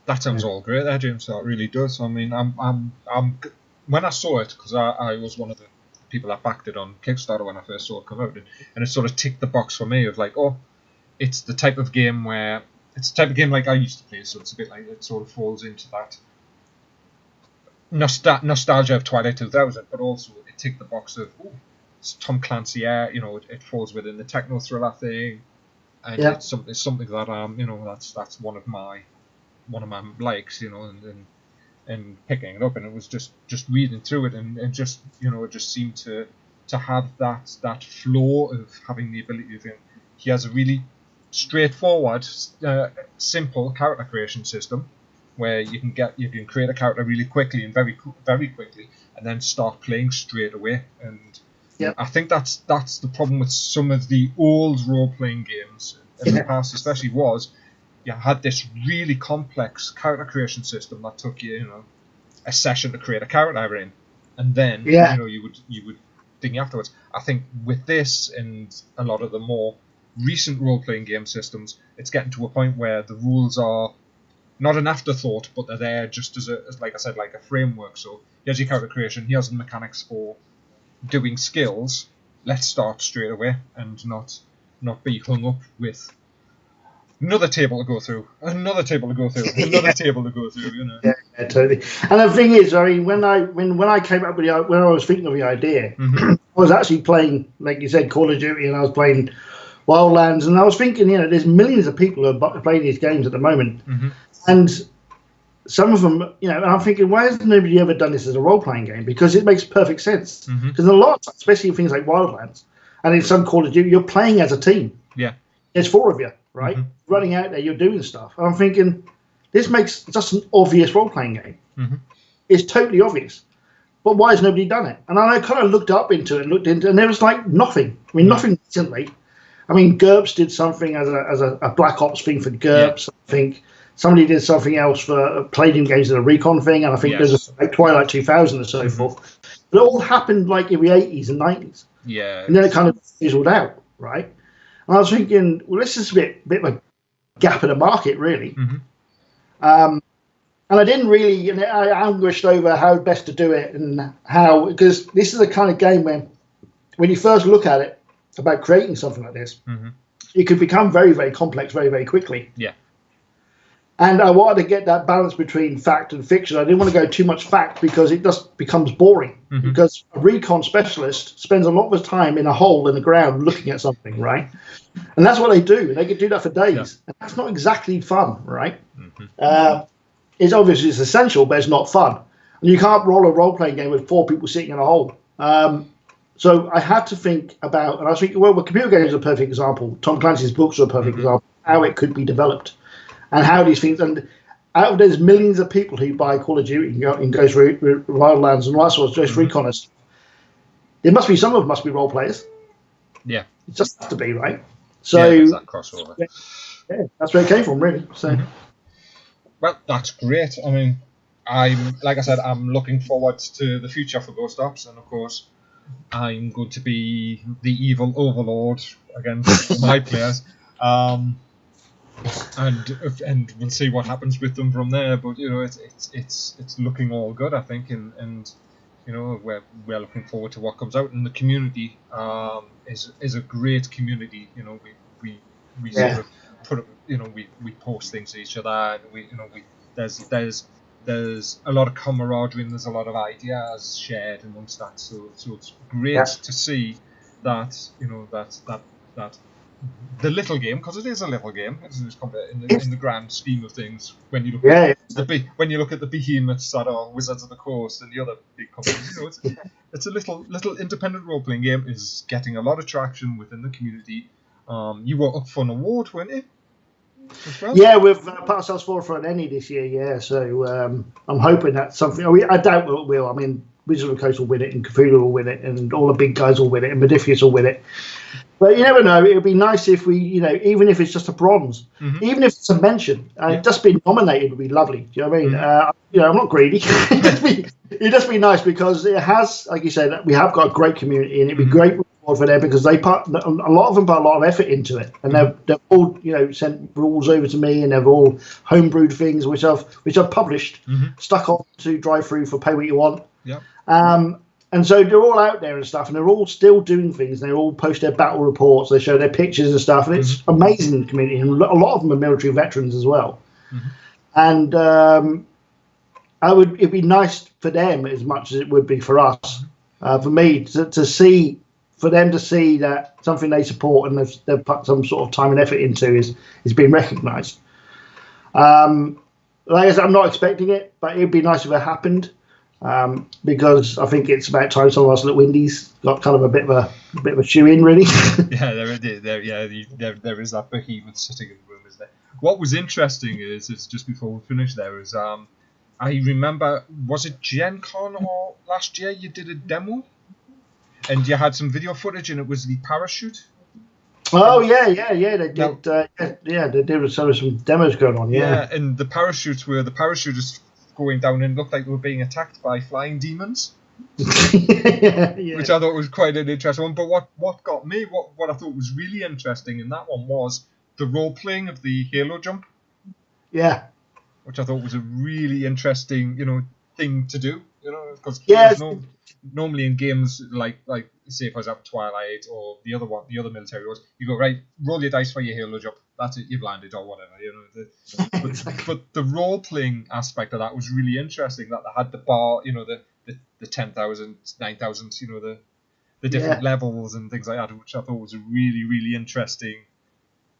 That sounds all great there, James. That really does. I mean, I'm when I saw it, because I was one of the people that backed it on Kickstarter when I first saw it come out, and it sort of ticked the box for me of like, it's the type of game like I used to play, so it's a bit like it sort of falls into that nostalgia of Twilight 2000, but also it ticked the box of it's Tom Clancy. It falls within the techno thriller thing, and it's something that that's one of my likes, and picking it up, and it was just reading through it, and just it just seemed to to have that flow of having the ability to. He has a really straightforward, simple character creation system where you can create a character really quickly and very quickly, and then start playing straight away. And I think that's the problem with some of the old role-playing games in the past, especially was you had this really complex character creation system that took you a session to create a character in, and then you would think afterwards. I think with this and a lot of the more recent role-playing game systems, it's getting to a point where the rules are not an afterthought, but they're there just as like I said, like a framework. So here's your character creation, here's the mechanics for doing skills. Let's start straight away and not be hung up with another table to go through, another table to go through, another table to go through. Yeah, totally. And the thing is, I mean, when I came up with when I was thinking of the idea, I was actually playing, like you said, Call of Duty, and I was playing Wildlands, and I was thinking, there's millions of people who are playing these games at the moment, and some of them, and I'm thinking, why has nobody ever done this as a role-playing game? Because it makes perfect sense. Because a lot, especially in things like Wildlands, and in some Call of Duty, you're playing as a team. Yeah, there's 4 of you, right? Running out there, you're doing stuff. And I'm thinking, this makes just an obvious role-playing game. It's totally obvious. But why has nobody done it? And I kind of looked into it, and there was like nothing. I mean, nothing recently. I mean, GURPS did something as a Black Ops thing for GURPS. Yeah. I think somebody did something else for Palladium Games as a recon thing, and I think there's like Twilight 2000 and so forth. But it all happened like in the 80s and 90s. Yeah. And then it kind of fizzled out, right? And I was thinking, well, this is a bit of a gap in the market, really. And I didn't really, I anguished over how best to do it and how, because this is the kind of game when you first look at it, about creating something like this, it could become very, very complex very, very quickly. Yeah. And I wanted to get that balance between fact and fiction. I didn't want to go too much fact because it just becomes boring. Because a recon specialist spends a lot of his time in a hole in the ground looking at something, right? And that's what they do. They could do that for days. Yeah. And that's not exactly fun, right? It's obviously it's essential, but it's not fun. And you can't roll a role-playing game with 4 people sitting in a hole. So I had to think about, and I was thinking, well, computer games are a perfect example. Tom Clancy's books are a perfect example how it could be developed, and how these things. And out of there's millions of people who buy Call of Duty and Ghost Wildlands and all that sort of Ghost Recon. There must be some of them must be role players. Yeah, it just has to be, right? So that crossover. Yeah, that's where it came from, really. So, well, that's great. I mean, I'm looking forward to the future for Ghost Ops, and of course, I'm going to be the evil overlord against my players, and we'll see what happens with them from there. But it's looking all good, I think, and we're looking forward to what comes out. And the community is a great community. We sort of put we post things to each other, and there's a lot of camaraderie and there's a lot of ideas shared amongst that. So it's great to see that that the little game, because it is a little game, in the grand scheme of things. When you look at the behemoths that are Wizards of the Coast and the other big companies, it's a little independent role playing game is getting a lot of traction within the community. You were up for an award, weren't you? Well? Yeah, we've put ourselves forward for an Emmy this year. Yeah, so I'm hoping that's something. I doubt it will. I mean, Wizards of the Coast will win it, and Cthulhu will win it, and all the big guys will win it, and Modiphius will win it. But you never know. It would be nice if we, even if it's just a bronze, even if it's a mention, just being nominated would be lovely. Do you know what I mean? I'm not greedy. It'd just be nice because it has, like you said, we have got a great community, and it'd be great for them because a lot of them put a lot of effort into it, and they've all sent rules over to me, and they've all homebrewed things which I've published, stuck on to Drive Through for Pay What You Want. Yeah. And so they're all out there and stuff, and they're all still doing things. They all post their battle reports, they show their pictures and stuff, and it's amazing in the community. And a lot of them are military veterans as well. And it'd be nice for them as much as it would be for us. For me to see. For them to see that something they support and they've put some sort of time and effort into is being recognised. Like I said, I'm not expecting it, but it'd be nice if it happened. because I think it's about time some of us little indies got kind of a bit of a shoe in, really. Yeah, there is that behemoth sitting in the room, isn't there? What was interesting is just before we finish there is I remember, was it Gen Con or last year you did a demo and you had some video footage and it was the parachute. Oh yeah, they did. They did some demos going on. Yeah, and the parachutes were the parachutists going down and looked like they were being attacked by flying demons. Which I thought was quite an interesting one. But what got me, what I thought was really interesting in that one was the role playing of the Halo jump. Yeah. Which I thought was a really interesting, thing to do. Because normally in games like say for example Twilight or the other military wars, you go right, roll your dice for your Halo jump. That's it, you've landed or whatever. But the role playing aspect of that was really interesting. That they had the bar, the 10,000, 9,000, the different levels and things like that, which I thought was a really, really interesting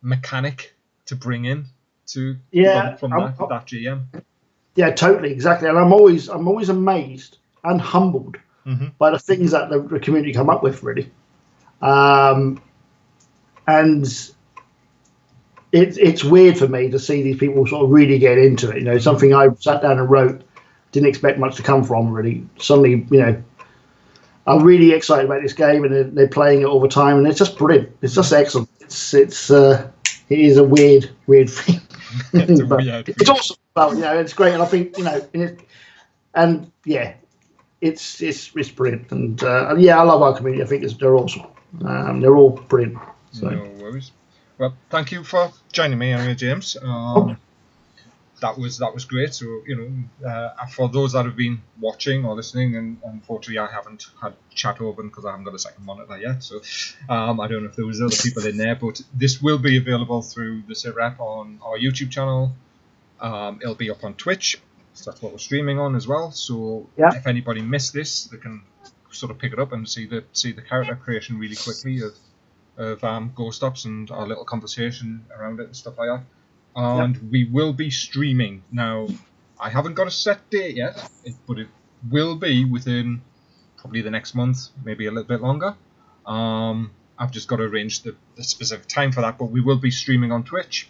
mechanic to bring in from that GM. Yeah, totally, exactly. And I'm always amazed and humbled by the things that the community come up with, really. And it's weird for me to see these people sort of really get into it. Something I sat down and wrote, didn't expect much to come from, really. Suddenly, I'm really excited about this game, and they're playing it all the time, and it's just brilliant. It's just excellent. It is a weird thing. It's awesome. Well, it's great, and I think it's brilliant, and I love our community. I think they're awesome. They're all brilliant. So. No worries. Well, thank you for joining me anyway, James. That was great. So for those that have been watching or listening, and unfortunately I haven't had chat open because I haven't got a second monitor yet. So I don't know if there was other people in there, but this will be available through the SitRep on our YouTube channel. It'll be up on Twitch. So that's what we're streaming on as well. So if anybody missed this, they can sort of pick it up and see the character creation really quickly of Ghost Ops and our little conversation around it and stuff like that. And we will be streaming. Now, I haven't got a set date yet, but it will be within probably the next month, maybe a little bit longer. I've just got to arrange the specific time for that, but we will be streaming on Twitch,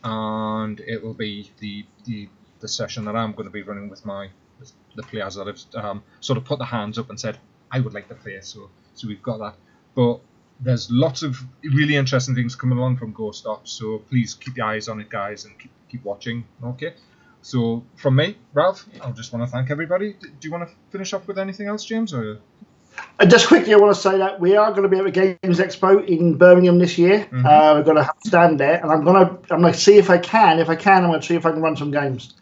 and it will be the session that I'm going to be running with the players that have sort of put their hands up and said, I would like to play, so we've got that. But there's lots of really interesting things coming along from Ghost Ops, so please keep your eyes on it, guys, and keep watching. Okay. So from me, Ralph, I just want to thank everybody. Do you want to finish off with anything else, James? Or? Just quickly, I want to say that we are going to be at the Games Expo in Birmingham this year. We're going to have a stand there, and I'm going to see if I can. I'm going to see if I can run some games.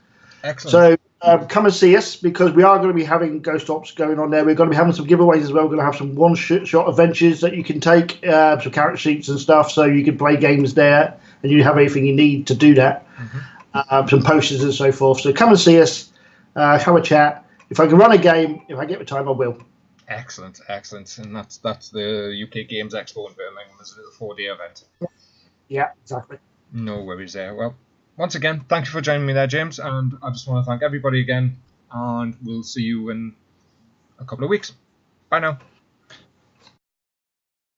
Excellent. So come and see us, because we are going to be having Ghost Ops going on there. We're going to be having some giveaways as well. We're going to have some one-shot adventures that you can take, some character sheets and stuff, so you can play games there, and you have everything you need to do that. Some posters and so forth. So come and see us, have a chat. If I can run a game, if I get the time, I will. Excellent. And that's the UK Games Expo in Birmingham. It's a 4-day event. Yeah, exactly. No worries there. Well, once again, thank you for joining me there, James, and I just want to thank everybody again, and we'll see you in a couple of weeks. Bye now.